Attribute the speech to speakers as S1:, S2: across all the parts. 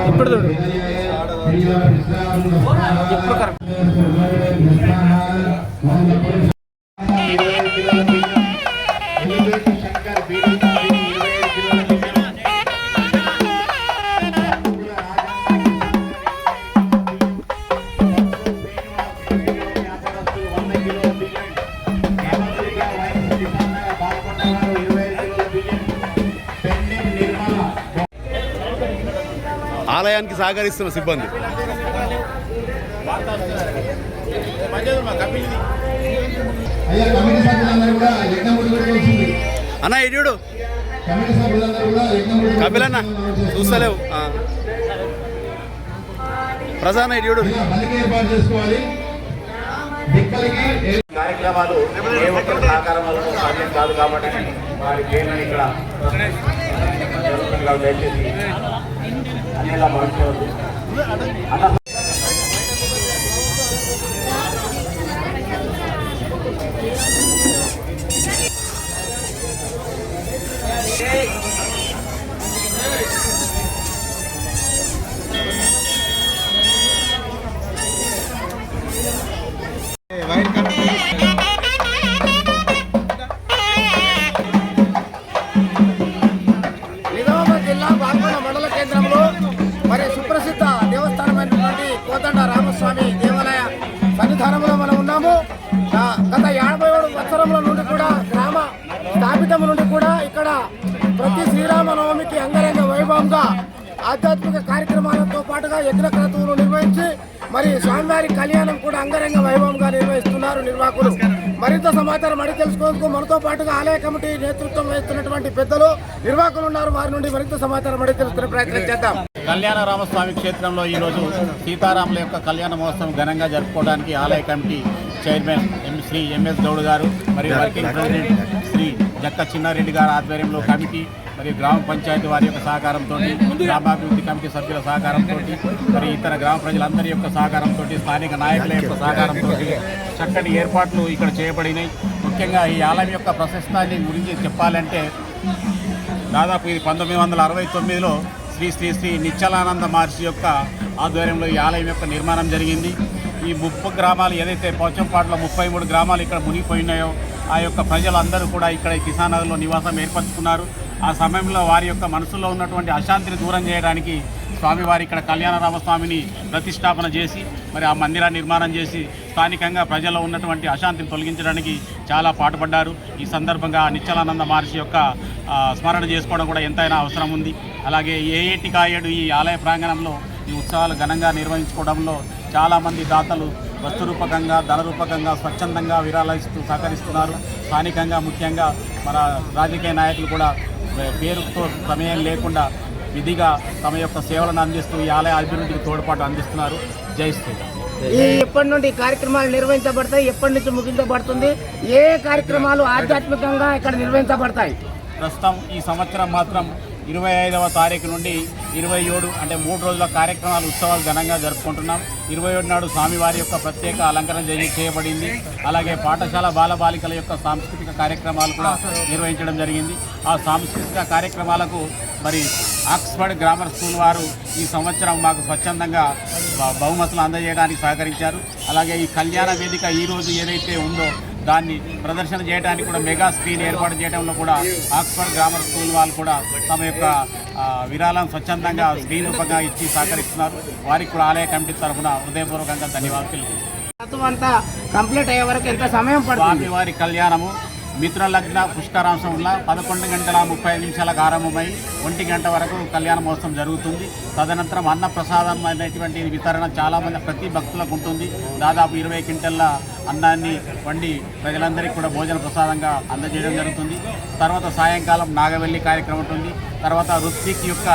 S1: ఇప్పుడు
S2: ఆలయానికి సహకరిస్తున్న సిబ్బంది అన్న ఇడు కపిలన్న చూస్తలేవు ప్రధాన ఇడు
S3: కార్యక్రమాలు ఏ ఒక్కరి సహకారం వల్ల సాధ్యం కాదు కాబట్టి వారి పేరుని ఇక్కడ దయచేసి అన్నిలా మార్చుకోవద్దు.
S4: నిజామాబాద్ జిల్లా బాల్కొండ మండల కేంద్రంలో మరి సుప్రసిద్ధ దేవస్థానమైనటువంటి కోదండ రామస్వామి దేవాలయ సన్నిధానంలో మనం ఉన్నాము. గత 57 సంవత్సరముల నుండి కూడా గ్రామ స్థాపితం నుండి కూడా ఇక్కడ ప్రతి శ్రీరామనవమికి అంగరంగ వైభవంగా ఆధ్యాత్మిక కార్యక్రమాలతో పాటుగా యజ్ఞ క్రతువులు నిర్వహించి మరి స్వామివారి కళ్యాణం కూడా అంగరంగ వైభవంగా నిర్వహిస్తున్నారు నిర్వాహకులు. మరింత సమాచారం అడిగి తెలుసుకునేందుకు మనతో పాటుగా ఆలయ కమిటీ నేతృత్వం వహిస్తున్నటువంటి పెద్దలు నిర్వాహకులు ఉన్నారు. వారి నుండి మరింత సమాచారం అడిగి తెలుసుకునే ప్రయత్నం చేద్దాం.
S5: కళ్యాణ రామస్వామి క్షేత్రంలో ఈరోజు సీతారాముల యొక్క కళ్యాణ మహోత్సవం ఘనంగా జరుపుకోవడానికి ఆలయ committee chairman Shri MS Goud గారు మరియు వర్కింగ్ ప్రెసిడెంట్ శ్రీ జక్క చిన్నారెడ్డి గారి ఆధ్వర్యంలో కమిటీ మరియు గ్రామ పంచాయతీ వారి యొక్క సహకారంతో, గ్రామాభివృద్ధి కమిటీ సభ్యుల సహకారంతో, మరి ఇతర గ్రామ ప్రజలందరి యొక్క సహకారంతో, స్థానిక నాయకుల యొక్క సహకారంతో చక్కటి ఏర్పాట్లు ఇక్కడ చేయబడినాయి. ముఖ్యంగా ఈ ఆలయం యొక్క ప్రశస్తాన్ని గురించి చెప్పాలంటే దాదాపు ఇది 1969లో శ్రీ శ్రీ శ్రీ నిశ్చలానంద మహర్షి యొక్క ఆధ్వర్యంలో ఈ ఆలయం యొక్క నిర్మాణం జరిగింది. ఈ 30 గ్రామాలు ఏదైతే పోచంపాడులో 33 గ్రామాలు ఇక్కడ మునిగిపోయినాయో ఆ యొక్క ప్రజలందరూ కూడా ఇక్కడ కిసాన్ నగర్లో నివాసం ఏర్పరచుకున్నారు. ఆ సమయంలో వారి యొక్క మనసులో ఉన్నటువంటి అశాంతిని దూరం చేయడానికి స్వామివారి ఇక్కడ కళ్యాణ రామస్వామిని ప్రతిష్టాపన చేసి మరి ఆ మందిరాన్ని నిర్మాణం చేసి స్థానికంగా ప్రజల్లో ఉన్నటువంటి అశాంతిని తొలగించడానికి చాలా పాటుపడ్డారు. ఈ సందర్భంగా నిశ్చలానంద మహర్షి యొక్క స్మరణ చేసుకోవడం కూడా ఎంతైనా అవసరం ఉంది. అలాగే ఏటి కాయడు ఈ ఆలయ ప్రాంగణంలో ఈ ఉత్సవాలు ఘనంగా నిర్వహించుకోవడంలో చాలామంది దాతలు వస్తురూపకంగా ధనరూపకంగా స్వచ్ఛందంగా విరాళిస్తూ సహకరిస్తున్నారు. స్థానికంగా ముఖ్యంగా మన రాజకీయ నాయకులు కూడా పేరుతో సమయం లేకుండా విధిగా తమ యొక్క సేవలను అందిస్తూ ఈ ఆలయ అభివృద్ధికి తోడ్పాటు అందిస్తున్నారు. జై శ్రీరామ్.
S4: ఎప్పటి నుండి కార్యక్రమాలు నిర్వహించబడతాయి, ఎప్పటి నుంచి ముగించబడుతుంది, ఏ కార్యక్రమాలు ఆధ్యాత్మికంగా ఇక్కడ నిర్వహించబడతాయి?
S5: ప్రస్తుతం ఈ సంవత్సరం మాత్రం 25వ తారీఖు నుండి 27 అంటే 3 రోజుల కార్యక్రమాలు ఉత్సవాలు ఘనంగా జరుపుకుంటున్నాం. 27 నాడు స్వామివారి యొక్క ప్రత్యేక అలంకరణ చేయబడింది. అలాగే పాఠశాల బాలబాలికల యొక్క సాంస్కృతిక కార్యక్రమాలు కూడా నిర్వహించడం జరిగింది. ఆ సాంస్కృతిక కార్యక్రమాలకు మరి ఆక్స్ఫర్డ్ గ్రామర్ స్కూల్ వారు ఈ సంవత్సరం మాకు స్వచ్ఛందంగా బహుమతులు అందజేయడానికి సహకరించారు. అలాగే ఈ కళ్యాణ వేదిక ఈరోజు ఏదైతే ఉందో దాన్ని ప్రదర్శన చేయడానికి కూడా మెగా స్క్రీన్ ఏర్పాటు చేయడంలో కూడా ఆక్స్ఫర్డ్ గ్రామర్ స్కూల్ వాళ్ళు కూడా తమ యొక్క విరాళం స్వచ్ఛందంగా స్క్రీన్ రూపంగా ఇచ్చి సహకరిస్తున్నారు. వారికి కూడా ఆలయ కమిటీ తరఫున హృదయపూర్వకంగా ధన్యవాదాలు
S4: తెలియజేస్తున్నాను. కంప్లీట్ అయ్యే వరకు ఎంత సమయం పడుతుంది?
S5: స్వామివారి కళ్యాణము మిత్ర లగ్న పుష్కరాంశంలో 11:35 ఆరంభమై 1 గంట వరకు కళ్యాణ మహోత్సవం జరుగుతుంది. తదనంతరం అన్న ప్రసాదం అనేటువంటి వితరణ చాలామంది ప్రతి భక్తులకు ఉంటుంది. దాదాపు 20 క్వింటల్ల అన్నాన్ని వండి ప్రజలందరికీ కూడా భోజన ప్రసాదంగా అందజేయడం జరుగుతుంది. తర్వాత సాయంకాలం నాగవెల్లి కార్యక్రమం ఉంటుంది. తర్వాత ఋత్విక్ యొక్క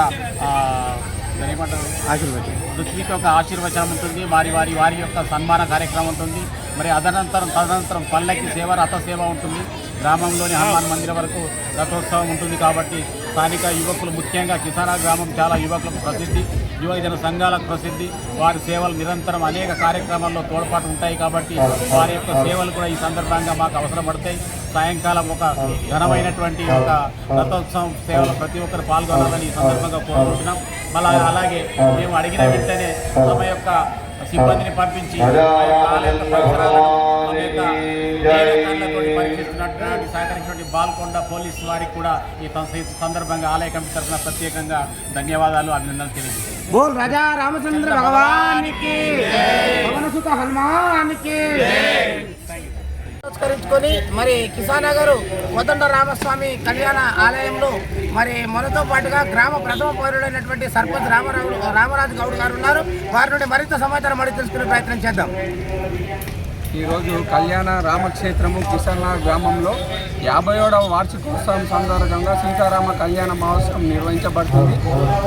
S5: ఋత్విక్ యొక్క ఆశీర్వచనం ఉంటుంది. వారి యొక్క సన్మాన కార్యక్రమం ఉంటుంది. మరి తదనంతరం పల్లకి సేవ, రథ సేవ ఉంటుంది. గ్రామంలోని హనుమాన్ మందిరం వరకు రథోత్సవం ఉంటుంది. కాబట్టి స్థానిక యువకులు, ముఖ్యంగా కిసానా గ్రామం చాలా యువకులకు ప్రసిద్ధి, యువజన సంఘాలకు ప్రసిద్ధి. వారి సేవలు నిరంతరం అనేక కార్యక్రమాల్లో తోడ్పాటు ఉంటాయి కాబట్టి వారి యొక్క సేవలు కూడా ఈ సందర్భంగా మాకు అవసరపడతాయి. సాయంకాలం ఒక ఘనమైనటువంటి ఒక రథోత్సవం సేవలు ప్రతి ఒక్కరు పాల్గొనాలని ఈ సందర్భంగా కోరుకుంటున్నాం. అలాగే మేము అడిగిన వెంటనే తమ యొక్క సిబ్బందిని పంపించి పరీక్షిస్తున్నటువంటి సహకరించినటువంటి బాల్కొండ పోలీసు వారికి కూడా ఈ సందర్భంగా ఆలయ కమిటీ తరఫున ప్రత్యేకంగా ధన్యవాదాలు, అభినందనలు తెలియజేస్తున్నాం.
S4: బోల్ రాజా రామచంద్ర భగవానికి, పవనసుత హనుమానికి నమస్కరించుకొని మరి కిసానగర్ కోదండ రామస్వామి కళ్యాణ ఆలయంలో మరి మనతో పాటుగా గ్రామ ప్రథమ పౌరుడైనటువంటి సర్పంచ్ రామరాజు గౌడ్ గారు ఉన్నారు. వారి నుండి మరింత సమాచారం అడిగి తెలుసుకునే ప్రయత్నం చేద్దాం.
S1: ఈరోజు కళ్యాణ రామక్షేత్రము కిసానగర్ గ్రామంలో 57వ వార్షికోత్సవం సందర్భంగా సీతారామ కళ్యాణ మహోత్సవం నిర్వహించబడుతుంది.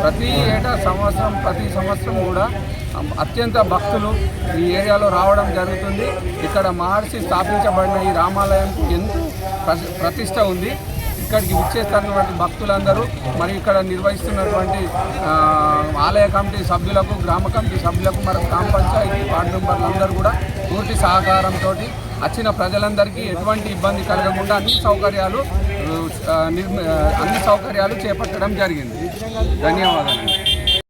S1: ప్రతి సంవత్సరం కూడా అత్యంత భక్తులు ఈ ఏరియాలో రావడం జరుగుతుంది. ఇక్కడ మహర్షి స్థాపించబడిన ఈ రామాలయంకు ఎంతో ప్రతిష్ట ఉంది. ఇక్కడికి విచ్చేస్తున్నటువంటి భక్తులందరూ మరి ఇక్కడ నిర్వహిస్తున్నటువంటి ఆలయ కమిటీ సభ్యులకు, గ్రామ కమిటీ సభ్యులకు, మరి గ్రామ పంచాయతీ వార్డు మెంబర్లందరూ కూడా పూర్తి సహకారంతో వచ్చిన ప్రజలందరికీ ఎటువంటి ఇబ్బంది కలగకుండా అన్ని సౌకర్యాలు చేపట్టడం జరిగింది. ధన్యవాదాలు.